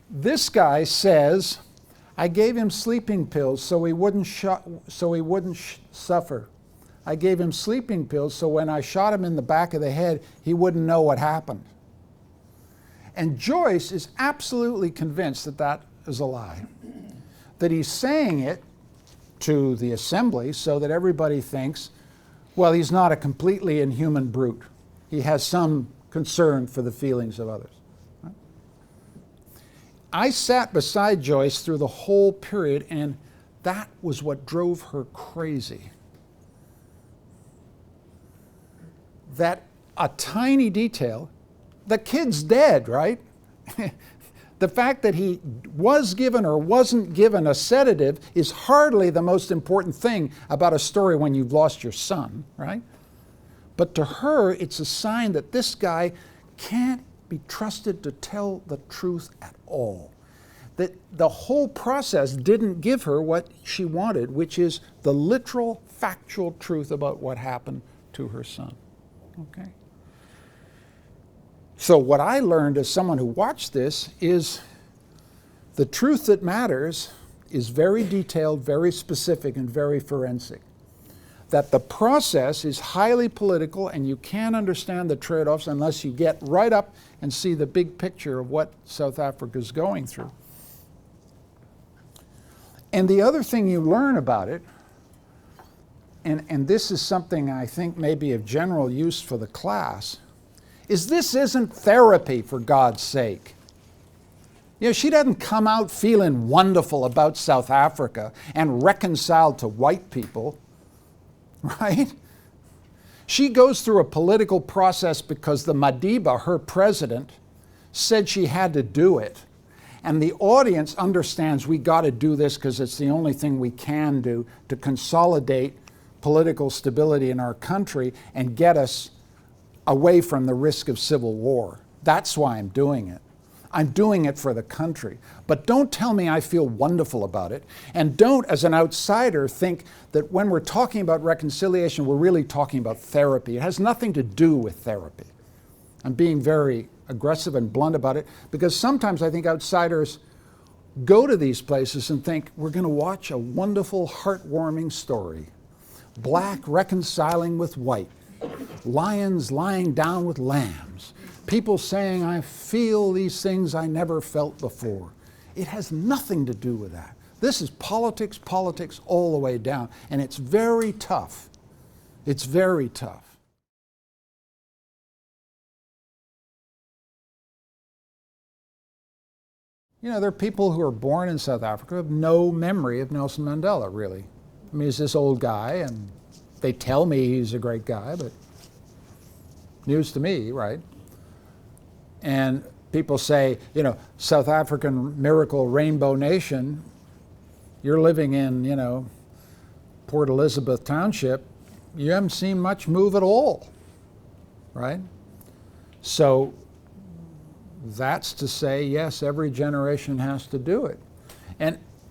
This guy says, I gave him sleeping pills so he wouldn't suffer. I gave him sleeping pills so when I shot him in the back of the head, he wouldn't know what happened. And Joyce is absolutely convinced that that is a lie. That he's saying it to the assembly so that everybody thinks, well, he's not a completely inhuman brute. He has some concern for the feelings of others. Right? I sat beside Joyce through the whole period, and that was what drove her crazy. That a tiny detail, the kid's dead, right? The fact that he was given or wasn't given a sedative is hardly the most important thing about a story when you've lost your son, right? But to her, it's a sign that this guy can't be trusted to tell the truth at all. That the whole process didn't give her what she wanted, which is the literal, factual truth about what happened to her son. Okay? So what I learned as someone who watched this is the truth that matters is very detailed, very specific, and very forensic. That the process is highly political and you can't understand the trade-offs unless you get right up and see the big picture of what South Africa is going through. And the other thing you learn about it, and this is something I think may be of general use for the class, is this isn't therapy, for God's sake. You know, she doesn't come out feeling wonderful about South Africa and reconciled to white people, right? She goes through a political process because the Madiba, her president, said she had to do it. And the audience understands we got to do this because it's the only thing we can do to consolidate political stability in our country and get us away from the risk of civil war. That's why I'm doing it. I'm doing it for the country. But don't tell me I feel wonderful about it. And don't, as an outsider, think that when we're talking about reconciliation, we're really talking about therapy. It has nothing to do with therapy. I'm being very aggressive and blunt about it because sometimes I think outsiders go to these places and think, we're going to watch a wonderful, heartwarming story. Black reconciling with white. Lions lying down with lambs. People saying, I feel these things I never felt before. It has nothing to do with that. This is politics, politics all the way down. And it's very tough. It's very tough. You know, there are people who are born in South Africa who have no memory of Nelson Mandela, really. I mean, he's this old guy, and they tell me he's a great guy, but news to me, right? And people say, you know, South African miracle rainbow nation, you're living in, you know, Port Elizabeth Township, you haven't seen much move at all, right? So that's to say, yes, every generation has to do it.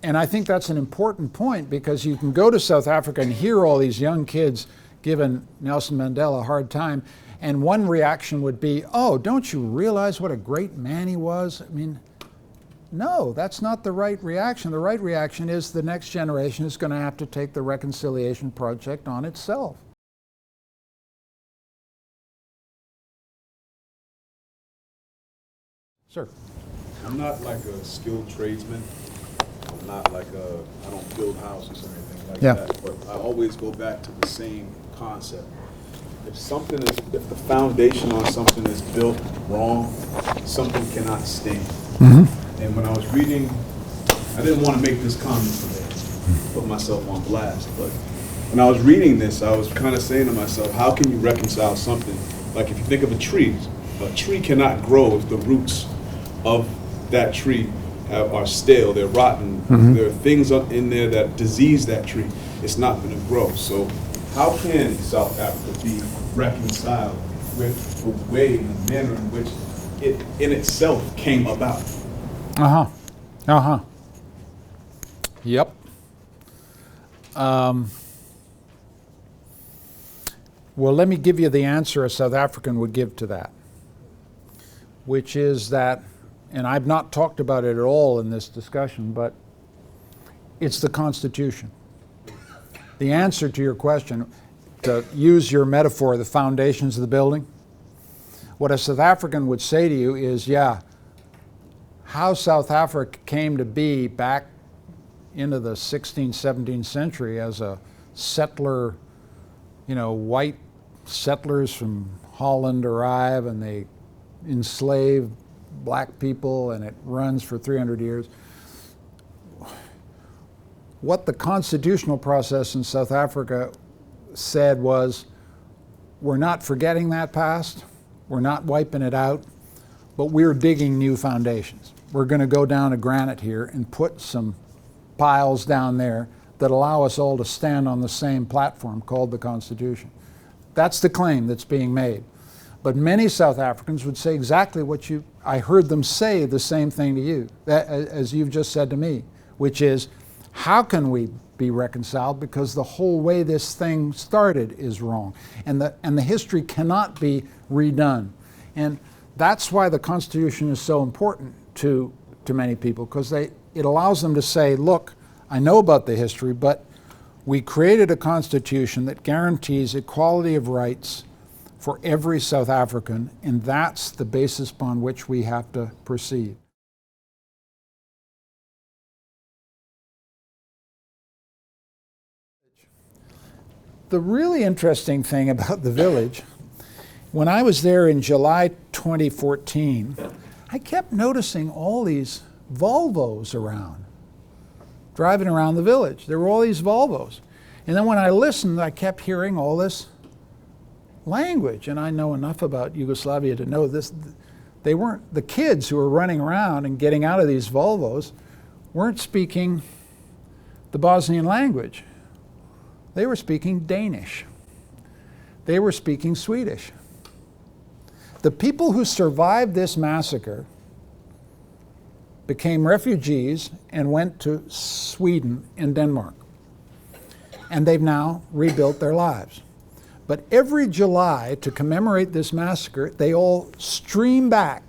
And I think that's an important point because you can go to South Africa and hear all these young kids giving Nelson Mandela a hard time, and one reaction would be, oh, don't you realize what a great man he was? I mean, no, that's not the right reaction. The right reaction is the next generation is going to have to take the reconciliation project on itself. Sir. I'm not like a skilled tradesman. I'm not like I don't build houses or anything like that. But I always go back to the same concept. If the foundation on something is built wrong, something cannot stand. Mm-hmm. And when I was reading, I didn't want to make this comment today, put myself on blast, but when I was reading this, I was kind of saying to myself, how can you reconcile something? Like if you think of a tree cannot grow if the roots of that tree are stale, they're rotten. Mm-hmm. There are things in there that disease that tree. It's not going to grow. So how can South Africa be reconciled with the way and the manner in which it in itself came about? Yep. Well, let me give you the answer a South African would give to that, which is that and I've not talked about it at all in this discussion, but it's the Constitution. The answer to your question, to use your metaphor, the foundations of the building, what a South African would say to you is, yeah, how South Africa came to be back into the 16th, 17th century as a settler, white settlers from Holland arrive and they enslave black people, and it runs for 300 years. What the constitutional process in South Africa said was, we're not forgetting that past, we're not wiping it out, but we're digging new foundations. We're going to go down to granite here and put some piles down there that allow us all to stand on the same platform called the Constitution. That's the claim that's being made. But many South Africans would say exactly what I heard them say the same thing to you, as you've just said to me, which is, how can we be reconciled? Because the whole way this thing started is wrong. And the history cannot be redone. And that's why the Constitution is so important to many people, because it allows them to say, look, I know about the history, but we created a Constitution that guarantees equality of rights for every South African, and that's the basis upon which we have to proceed. The really interesting thing about the village, when I was there in July 2014, I kept noticing all these Volvos around, driving around the village. There were all these Volvos. And then when I listened, I kept hearing all this language, and I know enough about Yugoslavia to know this. They weren't, the kids who were running around and getting out of these Volvos weren't speaking the Bosnian language. They were speaking Danish. They were speaking Swedish. The people who survived this massacre became refugees and went to Sweden and Denmark. And they've now rebuilt their lives. But every July, to commemorate this massacre, they all stream back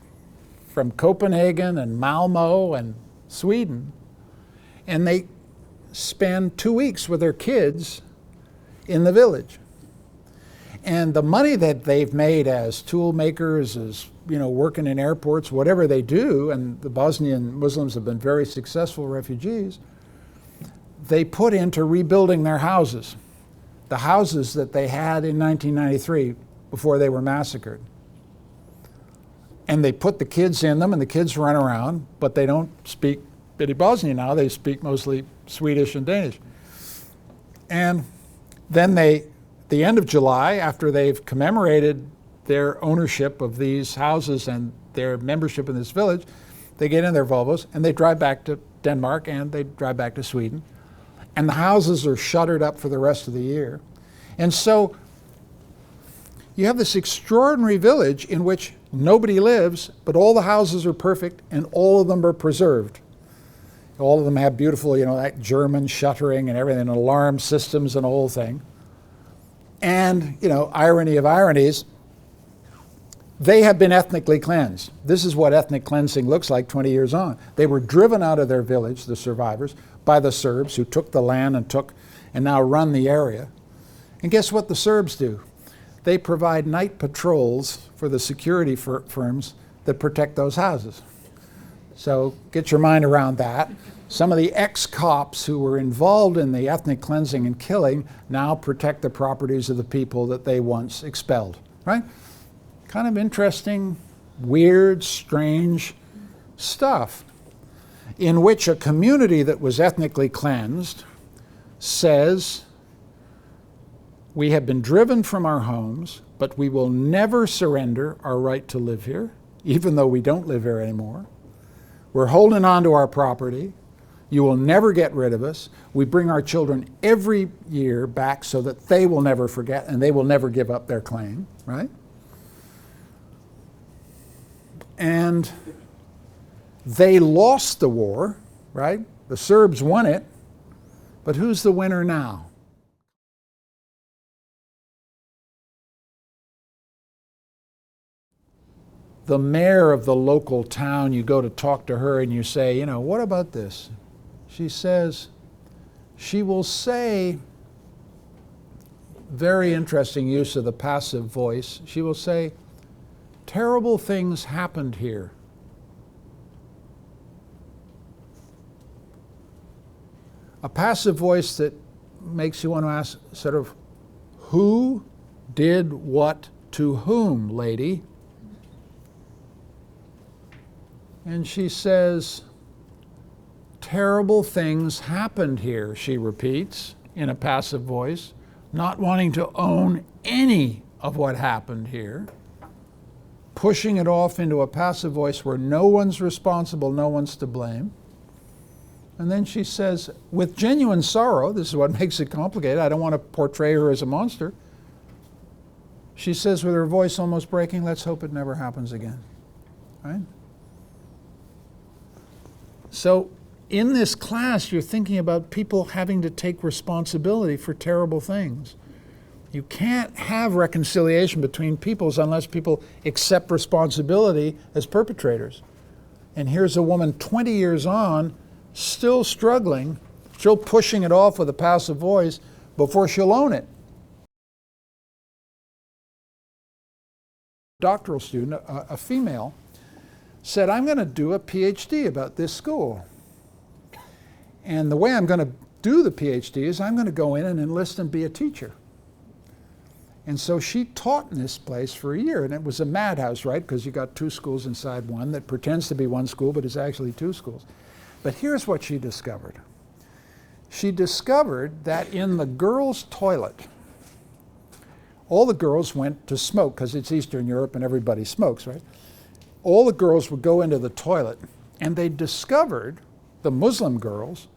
from Copenhagen and Malmo and Sweden, and they spend 2 weeks with their kids in the village. And the money that they've made as tool makers, as working in airports, whatever they do, and the Bosnian Muslims have been very successful refugees, they put into rebuilding their houses. The houses that they had in 1993 before they were massacred. And they put the kids in them, and the kids run around, but they don't speak any Bosnian now. They speak mostly Swedish and Danish. And then the end of July, after they've commemorated their ownership of these houses and their membership in this village, they get in their Volvos and they drive back to Denmark and they drive back to Sweden. And the houses are shuttered up for the rest of the year. And so you have this extraordinary village in which nobody lives, but all the houses are perfect and all of them are preserved. All of them have beautiful, that German shuttering and everything, and alarm systems and the whole thing. And, irony of ironies, they have been ethnically cleansed. This is what ethnic cleansing looks like 20 years on. They were driven out of their village, the survivors, by the Serbs who took the land and now run the area. And guess what the Serbs do? They provide night patrols for the security firms that protect those houses. So get your mind around that. Some of the ex-cops who were involved in the ethnic cleansing and killing now protect the properties of the people that they once expelled, right? Kind of interesting, weird, strange stuff, in which a community that was ethnically cleansed says, we have been driven from our homes, but we will never surrender our right to live here, even though we don't live here anymore. We're holding on to our property. You will never get rid of us. We bring our children every year back so that they will never forget and they will never give up their claim, right? And they lost the war, right? The Serbs won it, but who's the winner now? the mayor of the local town, you go to talk to her and you say, you know, what about this? She says, she will say, very interesting use of the passive voice, she will say, terrible things happened here. A passive voice that makes you want to ask, sort of, who did what to whom, lady? And she says, terrible things happened here, she repeats in a passive voice, not wanting to own any of what happened here, pushing it off into a passive voice where no one's responsible, no one's to blame. And then she says, with genuine sorrow, this is what makes it complicated, I don't want to portray her as a monster. She says with her voice almost breaking, let's hope it never happens again. Right? So in this class, you're thinking about people having to take responsibility for terrible things. You can't have reconciliation between peoples unless people accept responsibility as perpetrators. And here's a woman 20 years on, still struggling, still pushing it off with a passive voice before she'll own it. Doctoral student, a female, said, I'm going to do a PhD about this school. And the way I'm going to do the PhD is I'm going to go in and enlist and be a teacher. And so she taught in this place for a year, and it was a madhouse, right? Because you got two schools inside one that pretends to be one school, but is actually two schools. But here's what she discovered. She discovered that in the girls' toilet, all the girls went to smoke, because it's Eastern Europe and everybody smokes, right? All the girls would go into the toilet, and they discovered, the Muslim girls,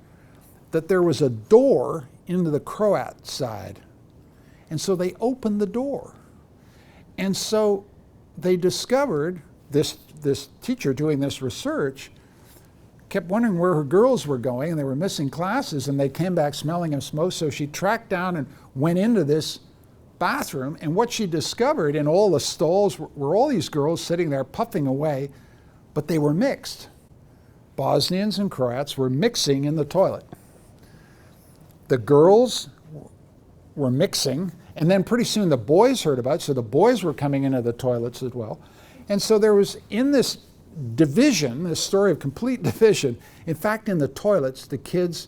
that there was a door into the Croat side. And so they opened the door. And so they discovered, this teacher doing this research kept wondering where her girls were going, and they were missing classes, and they came back smelling of smoke. So she tracked down and went into this bathroom, and what she discovered in all the stalls were all these girls sitting there puffing away, but they were mixed. Bosnians and Croats were mixing in the toilet. The girls were mixing, and then pretty soon the boys heard about it, so the boys were coming into the toilets as well. And so there was, in this division, this story of complete division, in fact, in the toilets, the kids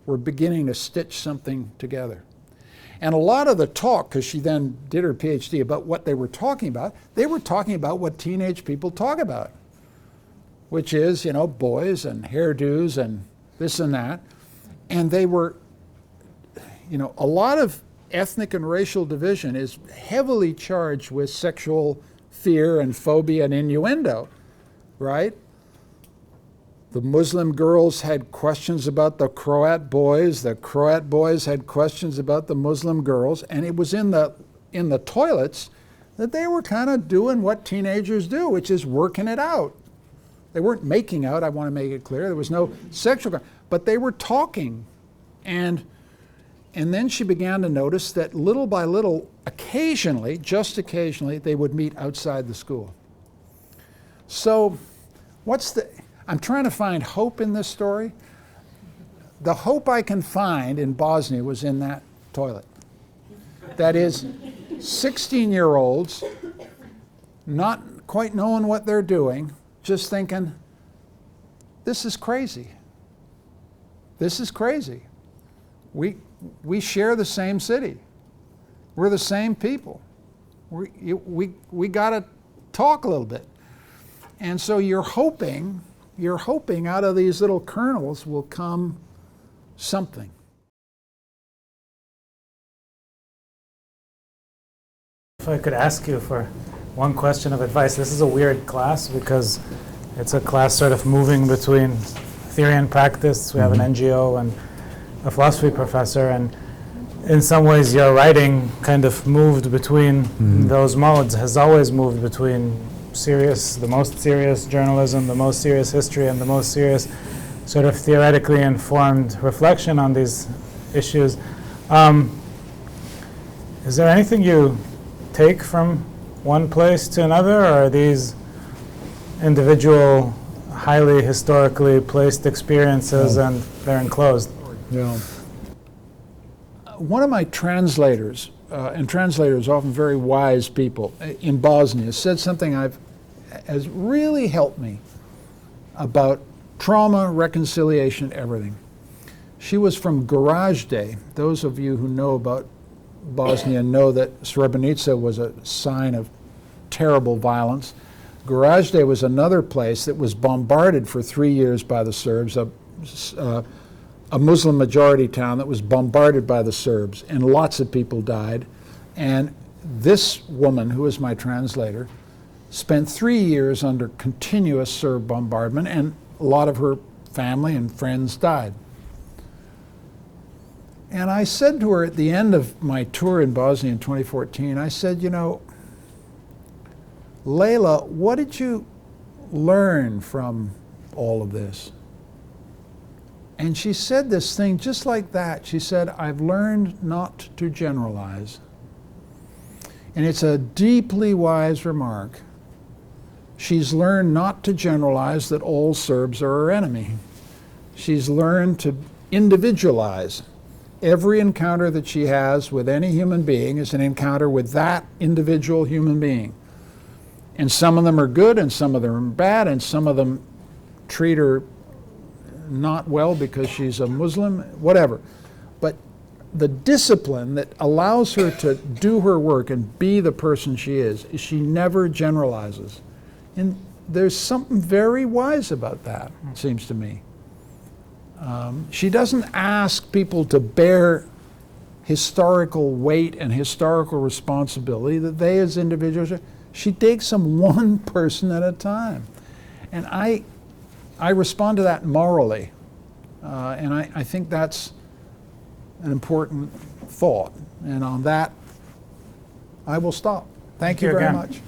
were beginning to stitch something together. And a lot of the talk, because she then did her PhD about what they were talking about, they were talking about what teenage people talk about, which is, you know, boys and hairdos and this and that. And they were, you know, a lot of ethnic and racial division is heavily charged with sexual fear and phobia and innuendo, right? The Muslim girls had questions about the Croat boys had questions about the Muslim girls, and it was in the toilets that they were kind of doing what teenagers do, which is working it out. They weren't making out, I want to make it clear. There was no sexual, but they were talking. And then she began to notice that little by little, occasionally, just occasionally, they would meet outside the school. So I'm trying to find hope in this story. The hope I can find in Bosnia was in that toilet. That is, 16-year-olds, not quite knowing what they're doing, just thinking, this is crazy. This is crazy. We share the same city. We're the same people. We got to talk a little bit. And so you're hoping out of these little kernels will come something. If I could ask you for one question of advice. This is a weird class because it's a class sort of moving between theory and practice. We have an NGO and a philosophy professor, and in some ways your writing kind of moved between those modes, has always moved between the most serious journalism, the most serious history, and the most serious sort of theoretically informed reflection on these issues. Is there anything you take from one place to another, or are these individual, highly historically placed experiences, and they're enclosed. Yeah. One of my translators, and translators are often very wise people in Bosnia, said something has really helped me about trauma, reconciliation, everything. She was from Gorazde. Those of you who know about Bosnia know that Srebrenica was a sign of terrible violence. Gorazde was another place that was bombarded for 3 years by the Serbs, a Muslim majority town that was bombarded by the Serbs, and lots of people died. And this woman, who is my translator, spent 3 years under continuous Serb bombardment, and a lot of her family and friends died. And I said to her at the end of my tour in Bosnia in 2014, I said, you know, Layla, what did you learn from all of this? And she said this thing just like that. She said, I've learned not to generalize. And it's a deeply wise remark. She's learned not to generalize that all Serbs are her enemy. She's learned to individualize. Every encounter that she has with any human being is an encounter with that individual human being. And some of them are good, and some of them are bad, and some of them treat her not well because she's a Muslim, whatever. But the discipline that allows her to do her work and be the person she is she never generalizes. And there's something very wise about that, it seems to me. She doesn't ask people to bear historical weight and historical responsibility that they as individuals are. She takes them one person at a time. And I respond to that morally. And I think that's an important thought. And on that, I will stop. Thank you very again. much.